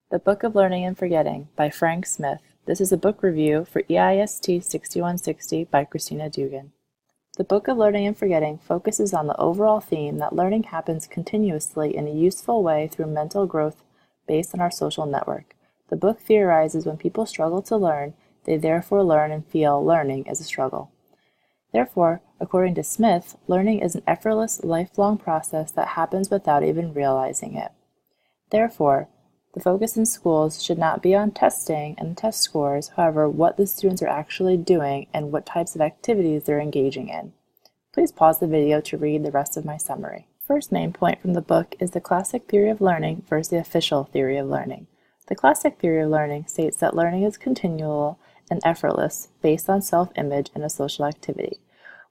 The Book of Learning and Forgetting by Frank Smith. This is a book review for EIST 6160 by Christina Dugan. The Book of Learning and Forgetting focuses on the overall theme that learning happens continuously in a useful way through mental growth based on our social network. The book theorizes when people struggle to learn, they therefore learn and feel learning is a struggle. Therefore, according to Smith, learning is an effortless, lifelong process that happens without even realizing it. Therefore, the focus in schools should not be on testing and test scores, however, what the students are actually doing and what types of activities they're engaging in. Please pause the video to read the rest of my summary. First main point from the book is the classic theory of learning versus the official theory of learning. The classic theory of learning states that learning is continual and effortless based on self-image and a social activity.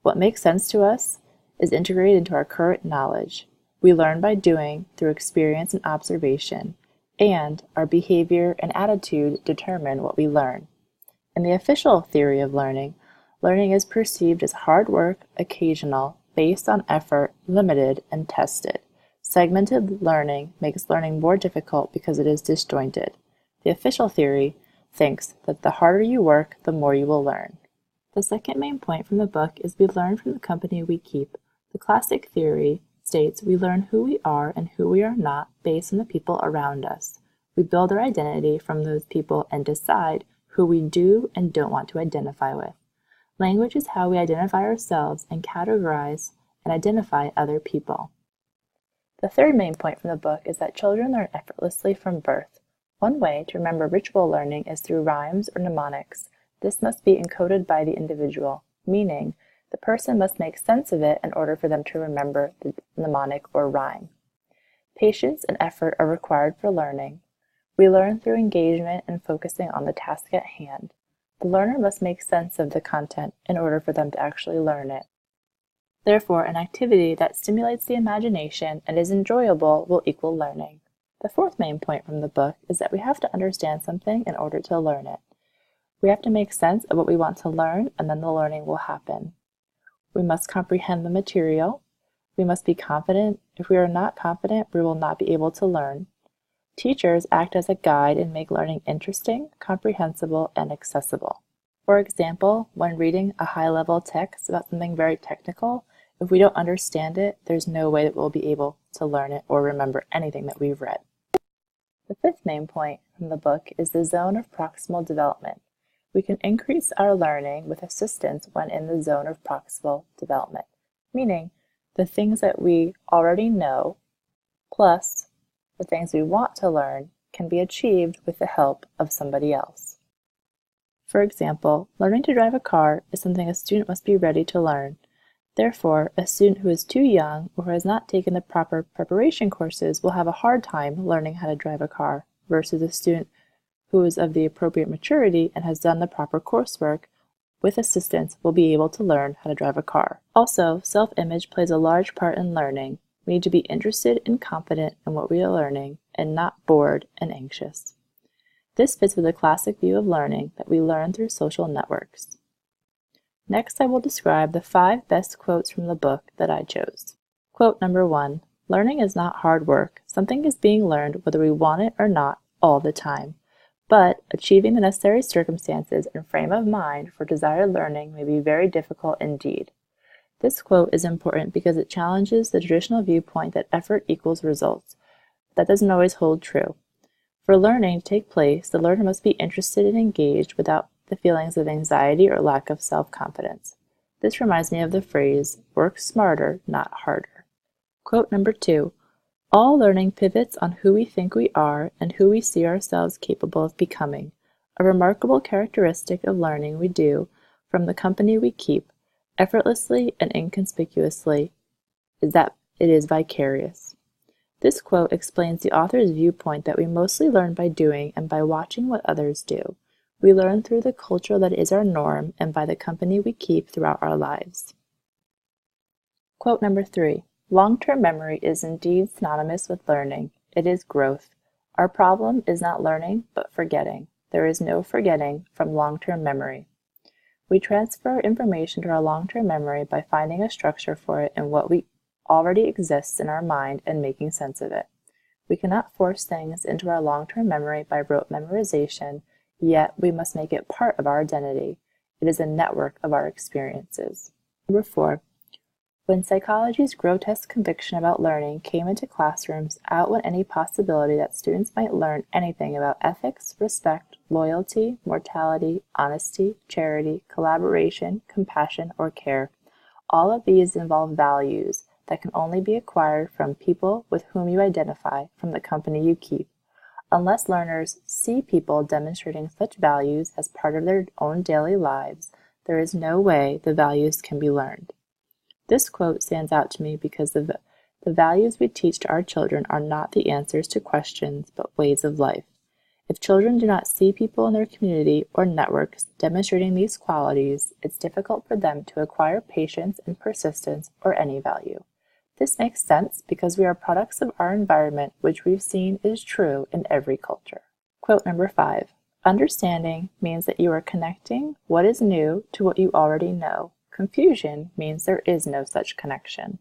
What makes sense to us is integrated into our current knowledge. We learn by doing through experience and observation, and our behavior and attitude determine what we learn. In the official theory of learning, learning is perceived as hard work, occasional, based on effort, limited, and tested. Segmented learning makes learning more difficult because it is disjointed. The official theory thinks that the harder you work, the more you will learn. The second main point from the book is we learn from the company we keep. The classic theory states we learn who we are and who we are not based on the people around us. We build our identity from those people and decide who we do and don't want to identify with. Language is how we identify ourselves and categorize and identify other people. The third main point from the book is that children learn effortlessly from birth. One way to remember ritual learning is through rhymes or mnemonics. This must be encoded by the individual, meaning the person must make sense of it in order for them to remember the mnemonic or rhyme. Patience and effort are required for learning. We learn through engagement and focusing on the task at hand. The learner must make sense of the content in order for them to actually learn it. Therefore, an activity that stimulates the imagination and is enjoyable will equal learning. The fourth main point from the book is that we have to understand something in order to learn it. We have to make sense of what we want to learn, and then the learning will happen. We must comprehend the material. We must be confident. If we are not confident, we will not be able to learn. Teachers act as a guide and make learning interesting, comprehensible, and accessible. For example, when reading a high-level text about something very technical, if we don't understand it, there's no way that we'll be able to learn it or remember anything that we've read. The fifth main point from the book is the zone of proximal development. We can increase our learning with assistance when in the zone of proximal development, meaning the things that we already know plus the things we want to learn can be achieved with the help of somebody else. For example, learning to drive a car is something a student must be ready to learn. Therefore, a student who is too young or who has not taken the proper preparation courses will have a hard time learning how to drive a car versus a student who is of the appropriate maturity and has done the proper coursework with assistance will be able to learn how to drive a car. Also, self-image plays a large part in learning. We need to be interested and confident in what we are learning and not bored and anxious. This fits with the classic view of learning that we learn through social networks. Next, I will describe the 5 best quotes from the book that I chose. Quote number 1, learning is not hard work. Something is being learned whether we want it or not all the time. But achieving the necessary circumstances and frame of mind for desired learning may be very difficult indeed. This quote is important because it challenges the traditional viewpoint that effort equals results. That doesn't always hold true. For learning to take place, the learner must be interested and engaged without the feelings of anxiety or lack of self-confidence. This reminds me of the phrase, work smarter, not harder. Quote number 2, all learning pivots on who we think we are and who we see ourselves capable of becoming. A remarkable characteristic of learning we do from the company we keep, effortlessly and inconspicuously, is that it is vicarious. This quote explains the author's viewpoint that we mostly learn by doing and by watching what others do. We learn through the culture that is our norm and by the company we keep throughout our lives. Quote number 3. Long-term memory is indeed synonymous with learning. It is growth. Our problem is not learning, but forgetting. There is no forgetting from long-term memory. We transfer information to our long-term memory by finding a structure for it in what already exists in our mind and making sense of it. We cannot force things into our long-term memory by rote memorization, yet we must make it part of our identity. It is a network of our experiences. Number 4. When psychology's grotesque conviction about learning came into classrooms, out went any possibility that students might learn anything about ethics, respect, loyalty, mortality, honesty, charity, collaboration, compassion, or care. All of these involve values that can only be acquired from people with whom you identify, from the company you keep. Unless learners see people demonstrating such values as part of their own daily lives, there is no way the values can be learned. This quote stands out to me because the values we teach to our children are not the answers to questions, but ways of life. If children do not see people in their community or networks demonstrating these qualities, it's difficult for them to acquire patience and persistence or any value. This makes sense because we are products of our environment, which we've seen is true in every culture. Quote number 5. Understanding means that you are connecting what is new to what you already know. Confusion means there is no such connection.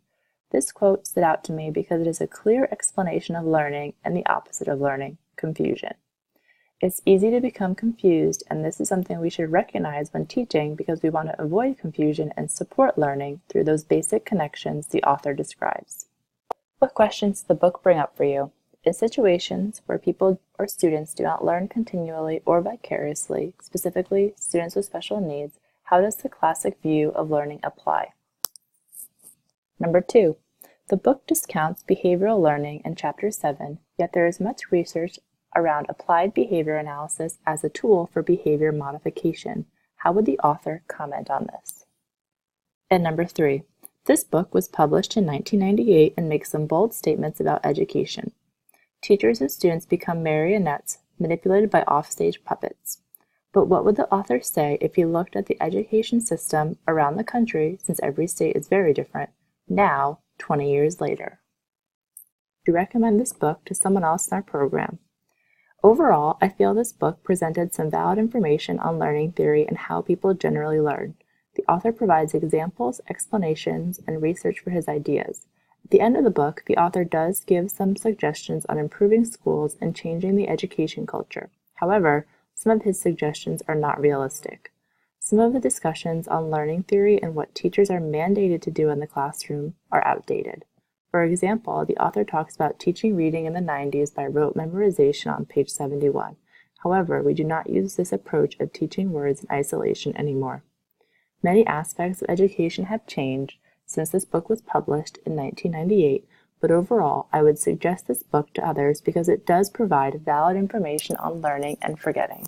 This quote stood out to me because it is a clear explanation of learning and the opposite of learning, confusion. It's easy to become confused, and this is something we should recognize when teaching because we want to avoid confusion and support learning through those basic connections the author describes. What questions does the book bring up for you? In situations where people or students do not learn continually or vicariously, specifically students with special needs, how does the classic view of learning apply? Number 2. The book discounts behavioral learning in Chapter 7, yet there is much research around applied behavior analysis as a tool for behavior modification. How would the author comment on this? And number 3. This book was published in 1998 and makes some bold statements about education. Teachers and students become marionettes manipulated by offstage puppets. But what would the author say if he looked at the education system around the country, since every state is very different, now, 20 years later? We recommend this book to someone else in our program. Overall, I feel this book presented some valid information on learning theory and how people generally learn. The author provides examples, explanations, and research for his ideas. At the end of the book, the author does give some suggestions on improving schools and changing the education culture. However, some of his suggestions are not realistic. Some of the discussions on learning theory and what teachers are mandated to do in the classroom are outdated. For example, the author talks about teaching reading in the 90s by rote memorization on page 71. However, we do not use this approach of teaching words in isolation anymore. Many aspects of education have changed since this book was published in 1998, but overall, I would suggest this book to others because it does provide valid information on learning and forgetting.